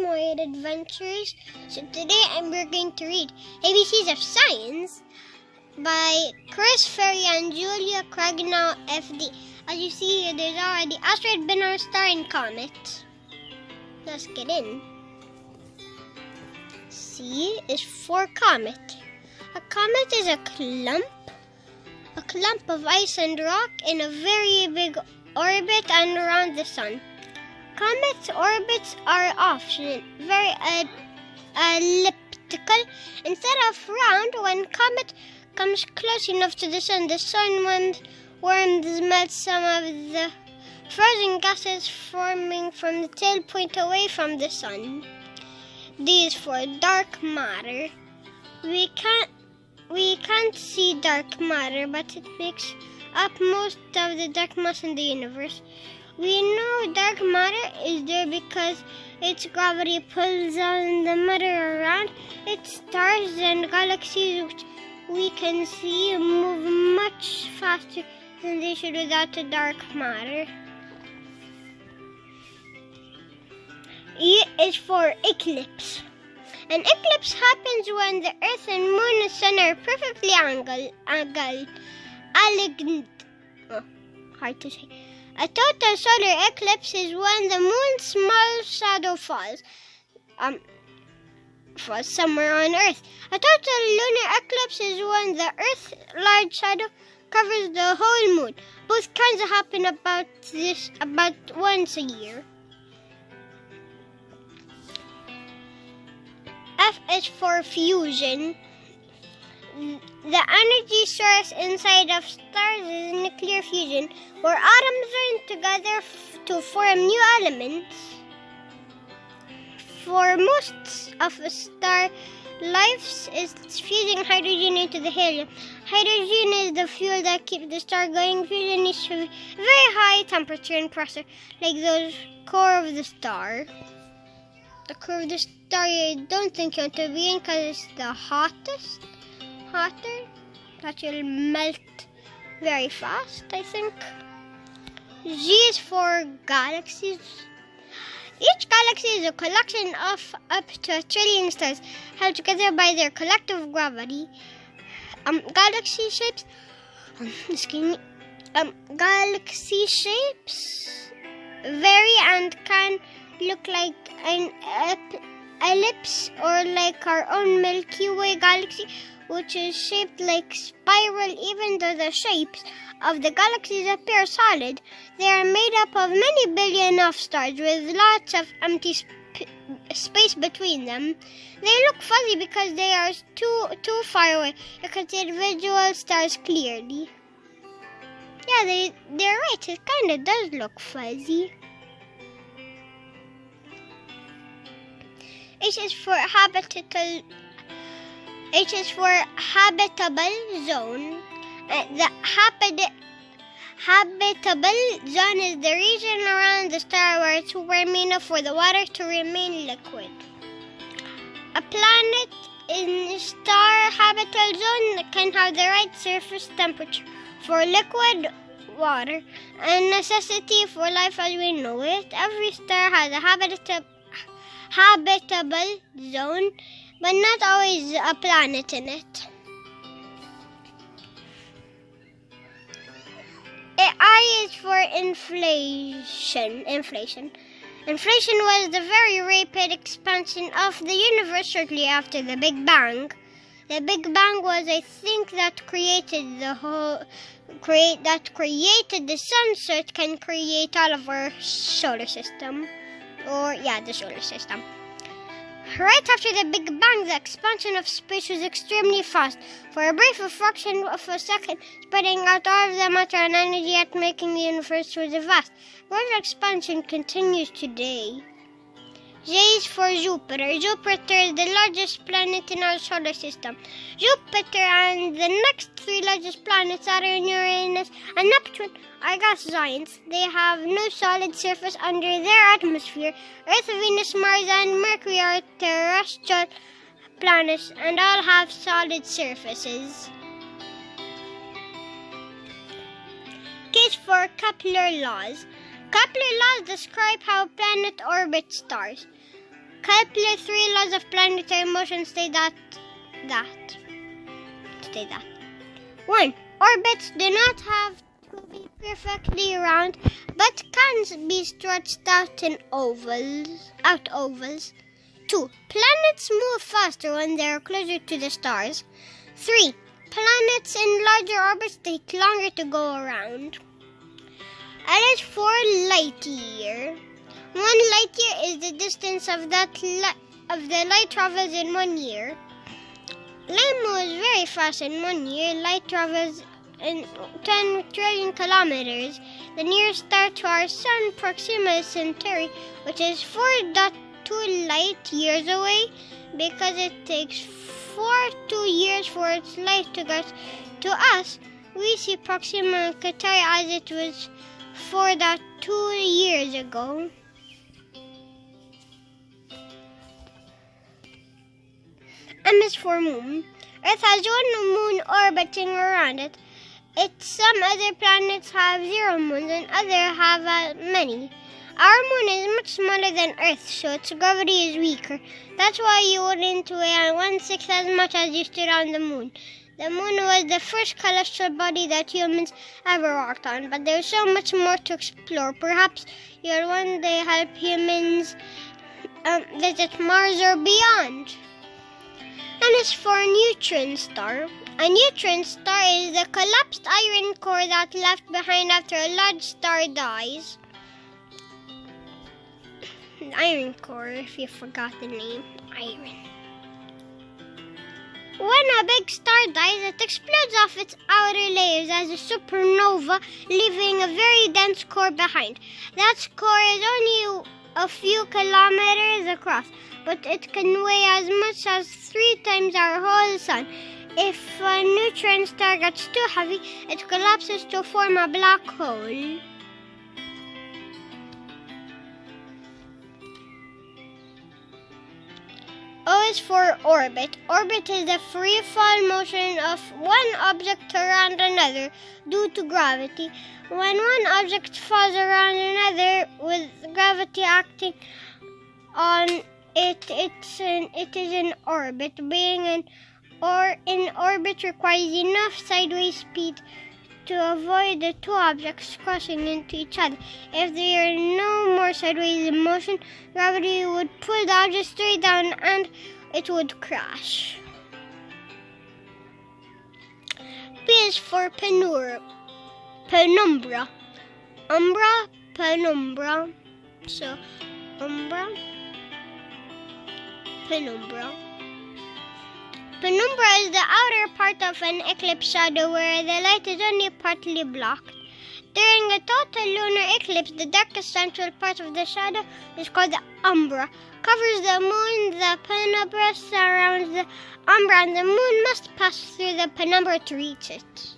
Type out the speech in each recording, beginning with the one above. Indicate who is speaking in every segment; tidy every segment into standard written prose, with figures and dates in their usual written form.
Speaker 1: Astronoid Adventures. So today we're going to read ABCs of Science by Chris Ferry and Julia Craignaw, FD. As you see here, there's already asteroid, binary star, and comet. Let's get in. C is for comet. A comet is a clump of ice and rock in a very big orbit and around the sun. Comets' orbits are often very elliptical instead of round. When comet comes close enough to the sun worms melt some of the frozen gases forming from the tail point away from the sun. D is for dark matter. We can't see dark matter, but it makes up most of the dark mass in the universe. We know dark matter is there because its gravity pulls on the matter around. Its stars and galaxies, which we can see, move much faster than they should without the dark matter. E is for eclipse. An eclipse happens when the Earth and Moon and Sun are perfectly aligned. Hard to say. A total solar eclipse is when the moon's small shadow falls somewhere on Earth. A total lunar eclipse is when the Earth's large shadow covers the whole moon. Both kinds happen about once a year. F is for fusion. The energy source inside of stars is nuclear fusion, where atoms join together to form new elements. For most of a star life is fusing hydrogen into the helium. Hydrogen is the fuel that keeps the star going. Fusion needs to be very high temperature and pressure, like the core of the star. The core of the star you don't think you want to be in because it's the hotter, that will melt very fast, I think. G is for galaxies. Each galaxy is a collection of up to 1 trillion stars held together by their collective gravity. Galaxy shapes vary and can look like an ellipse or like our own Milky Way galaxy, which is shaped like spiral. Even though the shapes of the galaxies appear solid, they are made up of many billion of stars with lots of empty space between them. They look fuzzy because they are too far away. You can see individual stars clearly. Yeah, they're right. It kind of does look fuzzy. H is for habitable zone. The habitable zone is the region around the star where it's warm enough for the water to remain liquid. A planet in a star habitable zone can have the right surface temperature for liquid water, a necessity for life as we know it. Every star has a habitable zone, but not always a planet in it. I is for inflation. Inflation was the very rapid expansion of the universe shortly after the Big Bang. The Big Bang was a thing that created the sun, so it can create all of our solar system. The solar system. Right after the Big Bang, the expansion of space was extremely fast. For a brief fraction of a second, spreading out all of the matter and energy yet making the universe through the vast. Greater expansion continues today. J is for Jupiter. Jupiter is the largest planet in our solar system. Jupiter and the next 3 largest planets, Saturn, Uranus, and Neptune, are gas giants. They have no solid surface under their atmosphere. Earth, Venus, Mars, and Mercury are terrestrial planets and all have solid surfaces. K is for Kepler laws. Kepler laws describe how planets orbit stars. Kepler 3 laws of planetary motion state that. 1. Orbits do not have to be perfectly round, but can be stretched out ovals. 2. Planets move faster when they are closer to the stars. 3. Planets in larger orbits take longer to go around. As for light year, 1 light year is the distance of the light travels in 1 year. Light moves very fast in 1 year. Light travels in 10 trillion kilometers. The nearest star to our sun, Proxima Centauri, which is 4.2 light years away, because it takes 2 years for its light to get to us. We see Proxima Centauri as it was 4.2 years ago. M is for moon. Earth has 1 moon orbiting around it. Some other planets have 0 moons and others have many. Our moon is much smaller than Earth, so its gravity is weaker. That's why you wouldn't weigh 1/6 as much as you stood on the moon. The moon was the first celestial body that humans ever walked on, but there's so much more to explore. Perhaps you'll one day help humans visit Mars or beyond. And as for a neutron star, a neutron star is the collapsed iron core that left behind after a large star dies. Iron core, if you forgot the name, iron. When a big star dies, it explodes off its outer layers as a supernova, leaving a very dense core behind. That core is only a few kilometers across, but it can weigh as much as 3 times our whole sun. If a neutron star gets too heavy, it collapses to form a black hole. O is for orbit. Orbit is the free fall motion of one object around another due to gravity. When one object falls around another with gravity acting on it, it is in orbit. Being in orbit requires enough sideways speed to avoid the 2 objects crashing into each other. If there are no more sideways motion, gravity would pull the object straight down and it would crash. P is for penumbra. Penumbra. So, penumbra. Penumbra is the outer part of an eclipse shadow where the light is only partly blocked. During a total lunar eclipse, the darkest central part of the shadow is called the umbra. Covers the moon, the penumbra surrounds the umbra, and the moon must pass through the penumbra to reach it.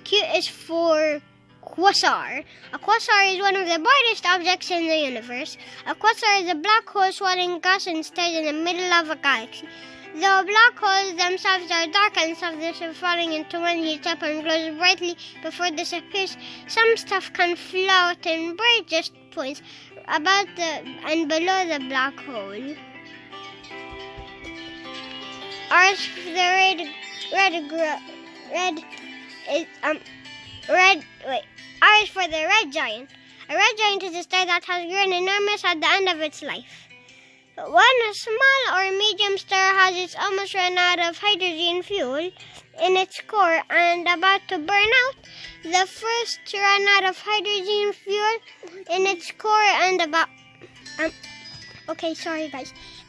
Speaker 1: Q is for quasar. A quasar is one of the brightest objects in the universe. A quasar is a black hole swallowing gas and stays in the middle of a galaxy. Though black holes themselves are dark and stuff falling into one heats up and glows brightly before it disappears, some stuff can float in brightest points about and below the black hole. R is for the R is for the red giant. A red giant is a star that has grown enormous at the end of its life. When a small or medium star has its almost run out of hydrogen fuel in its core and about to burn out, the first to run out of hydrogen fuel in its core and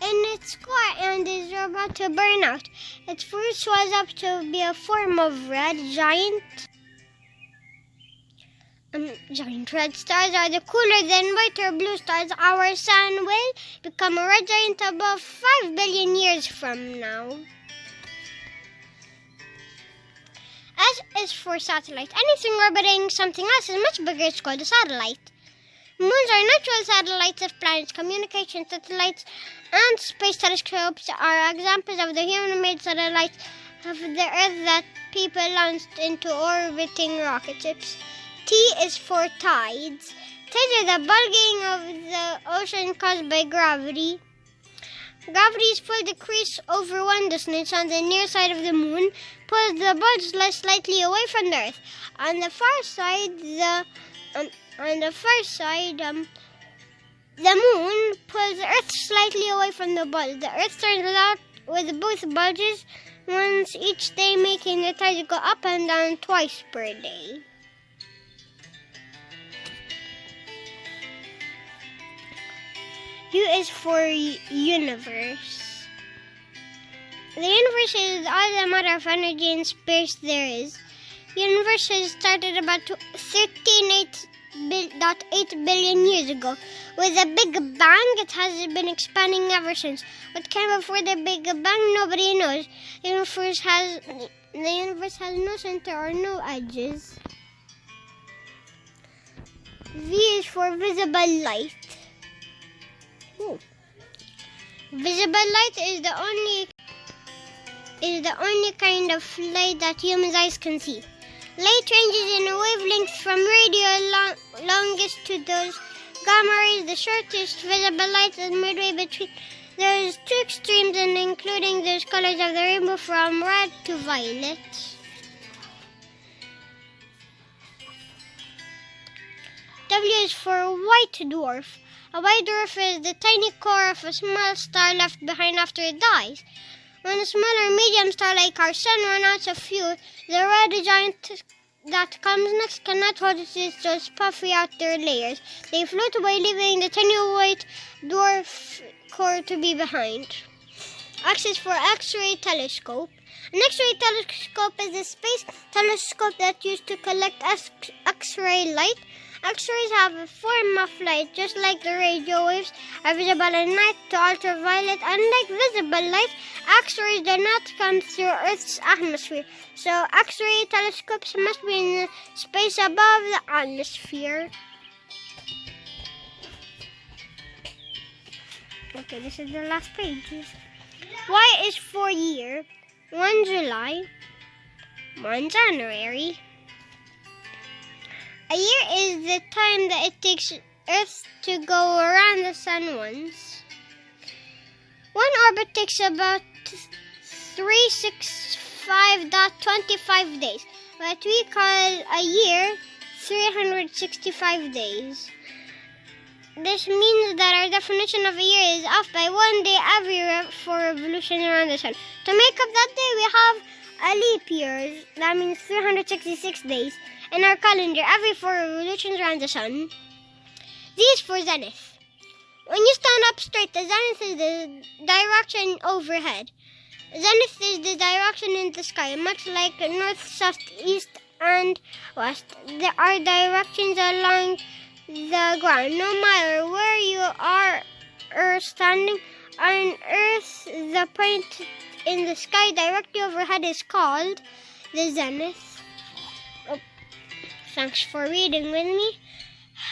Speaker 1: in its core and is about to burn out. It first swells up to be a form of red giant. Giant red stars are the cooler than white or blue stars. Our sun will become a red giant above 5 billion years from now. S is for satellite. Anything orbiting something else is much bigger. It's called a satellite. Moons are natural satellites of planets. Communication satellites and space telescopes are examples of the human-made satellites of the Earth that people launched into orbiting rocket ships. T is for tides. is the bulging of the ocean caused by gravity. Gravity's pull decrease over one distance on the near side of the moon pulls the bulge slightly away from the Earth. On the far side, the moon pulls the Earth slightly away from the bulge. The Earth turns out with both bulges once each day, making the tides go up and down twice per day. U is for universe. The universe is all the matter of energy and space there is. The universe has started about 13.8 billion years ago. With a Big Bang, it has been expanding ever since. What came before the Big Bang, nobody knows. The universe has no center or no edges. V is for visible light. Ooh. Visible light is the only kind of light that human eyes can see. Light ranges in wavelengths from radio longest to those gamma rays. The shortest visible light is midway between those two extremes, and including those colors of the rainbow from red to violet. W is for white dwarf. A white dwarf is the tiny core of a small star left behind after it dies. When a small or medium star like our sun runs out of fuel, the red giant that comes next cannot hold its puffy outer layers. They float away, leaving the tiny white dwarf core to be behind. X is for X-ray telescope. An X-ray telescope is a space telescope that used to collect X-ray light. X-rays have a form of light, just like the radio waves are visible at night to ultraviolet. Unlike visible light, X-rays do not come through Earth's atmosphere, so X-ray telescopes must be in space above the atmosphere. Okay, this is the last page. Y is for year. 1 July, 1 January. A year is the time that it takes Earth to go around the sun once. One orbit takes about 365.25 days, but we call a year 365 days. This means that our definition of a year is off by 1 day every year for revolution around the sun. To make up that day, we have a leap year. That means 366 days in our calendar every 4 revolutions around the sun. Z is for zenith. When you stand up straight, the zenith is the direction overhead. Zenith is the direction in the sky, much like north, south, east, and west. There are directions along the ground. No matter where you are standing on Earth, the point in the sky directly overhead is called the zenith. Thanks for reading with me.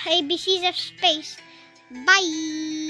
Speaker 1: ABCs of Space. Bye!